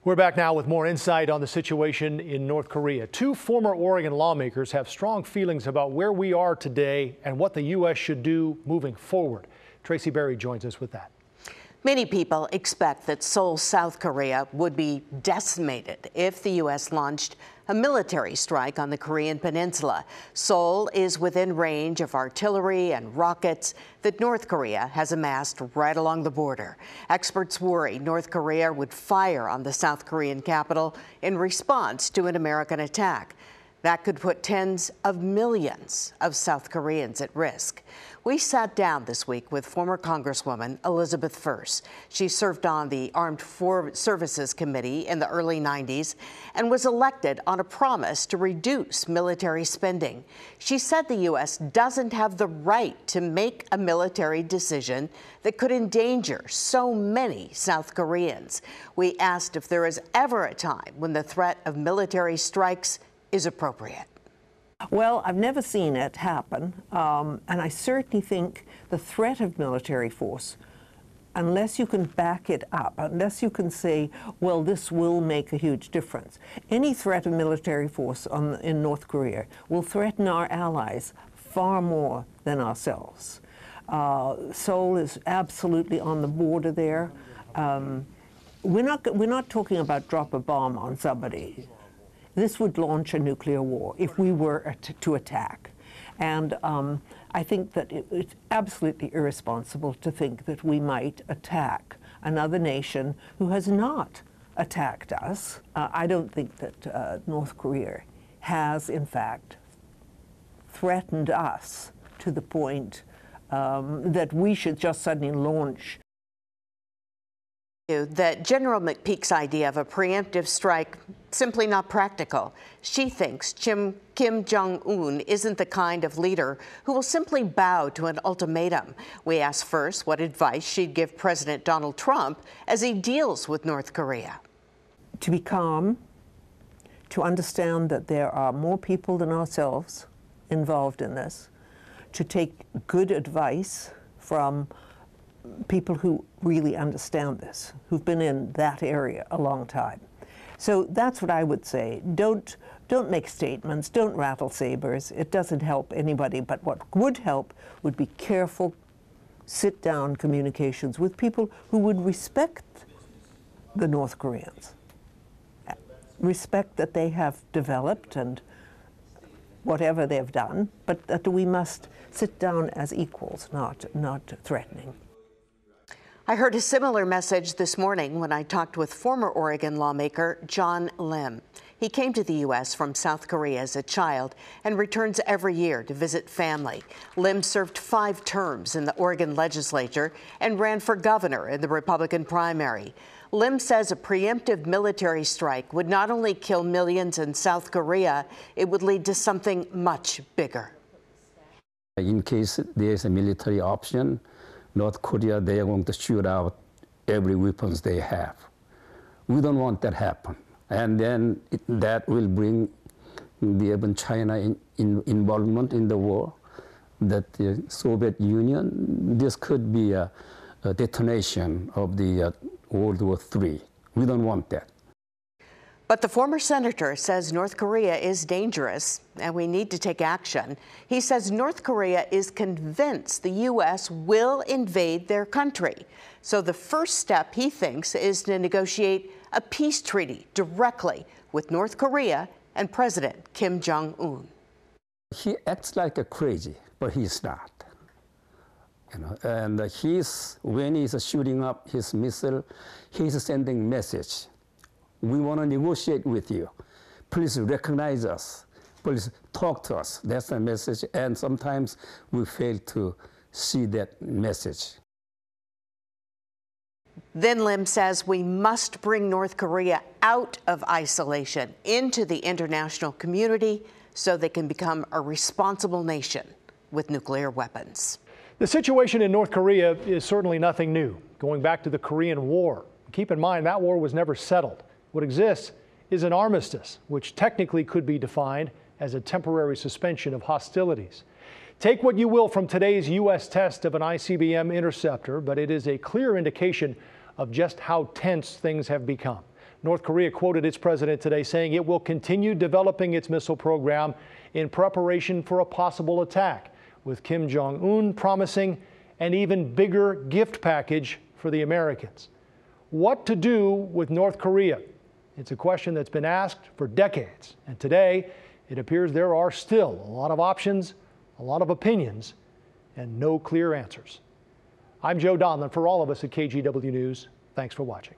We're back now with more insight on the situation in North Korea. Two former Oregon lawmakers have strong feelings about where we are today and what the U.S. should do moving forward. Tracy Berry joins us with that. Many people expect that Seoul, South Korea would be decimated if the U.S. launched a military strike on the Korean peninsula. Seoul is within range of artillery and rockets that North Korea has amassed right along the border. Experts worry North Korea would fire on the South Korean capital in response to an American attack. That could put tens of millions of South Koreans at risk. We sat down this week with former Congresswoman Elizabeth Furse. She served on the Armed Services Committee in the early 90s and was elected on a promise to reduce military spending. She said the U.S. doesn't have the right to make a military decision that could endanger so many South Koreans. We asked if there is ever a time when the threat of military strikes is appropriate. Well, I've never seen it happen, and I certainly think the threat of military force, unless you can back it up, unless you can say, well, this will make a huge difference, any threat of military force in North Korea will threaten our allies far more than ourselves. Seoul is absolutely on the border there. We're not talking about drop a bomb on somebody. This would launch a nuclear war if we were to attack. And I think that it's absolutely irresponsible to think that we might attack another nation who has not attacked us. I don't think that North Korea has, in fact, threatened us to the point that we should just suddenly launch. That General McPeak's idea of a preemptive strike simply not practical. She thinks Kim Jong-un isn't the kind of leader who will simply bow to an ultimatum. We asked first what advice she'd give President Donald Trump as he deals with North Korea. To be calm, to understand that there are more people than ourselves involved in this, to take good advice from people who really understand this, who've been in that area a long time. So that's what I would say. Don't make statements, don't rattle sabers. It doesn't help anybody, but what would help would be careful, sit-down communications with people who would respect the North Koreans, respect that they have developed and whatever they've done, but that we must sit down as equals, not threatening. I heard a similar message this morning when I talked with former Oregon lawmaker John Lim. He came to the U.S. from South Korea as a child and returns every year to visit family. Lim served 5 terms in the Oregon legislature and ran for governor in the Republican primary. Lim says a preemptive military strike would not only kill millions in South Korea, it would lead to something much bigger. In case there is a military option, North Korea, they are going to shoot out every weapons they have. We don't want that happen. And then that will bring even China involvement in the war, that the Soviet Union, this could be a detonation of the World War III. We don't want that. But the former senator says North Korea is dangerous and we need to take action. He says North Korea is convinced the U.S. will invade their country. So the first step, he thinks, is to negotiate a peace treaty directly with North Korea and President Kim Jong-un. He acts like a crazy, but he's not. And when he's shooting up his missile, he's sending message. We want to negotiate with you. Please recognize us. Please talk to us. That's the message. And sometimes we fail to see that message. Then Lim says we must bring North Korea out of isolation into the international community so they can become a responsible nation with nuclear weapons. The situation in North Korea is certainly nothing new, going back to the Korean War. Keep in mind that war was never settled. What exists is an armistice, which technically could be defined as a temporary suspension of hostilities. Take what you will from today's U.S. test of an ICBM interceptor, but it is a clear indication of just how tense things have become. North Korea quoted its president today saying it will continue developing its missile program in preparation for a possible attack, with Kim Jong-un promising an even bigger gift package for the Americans. What to do with North Korea? It's a question that's been asked for decades, and today it appears there are still a lot of options, a lot of opinions, and no clear answers. I'm Joe Donlin for all of us at KGW News. Thanks for watching.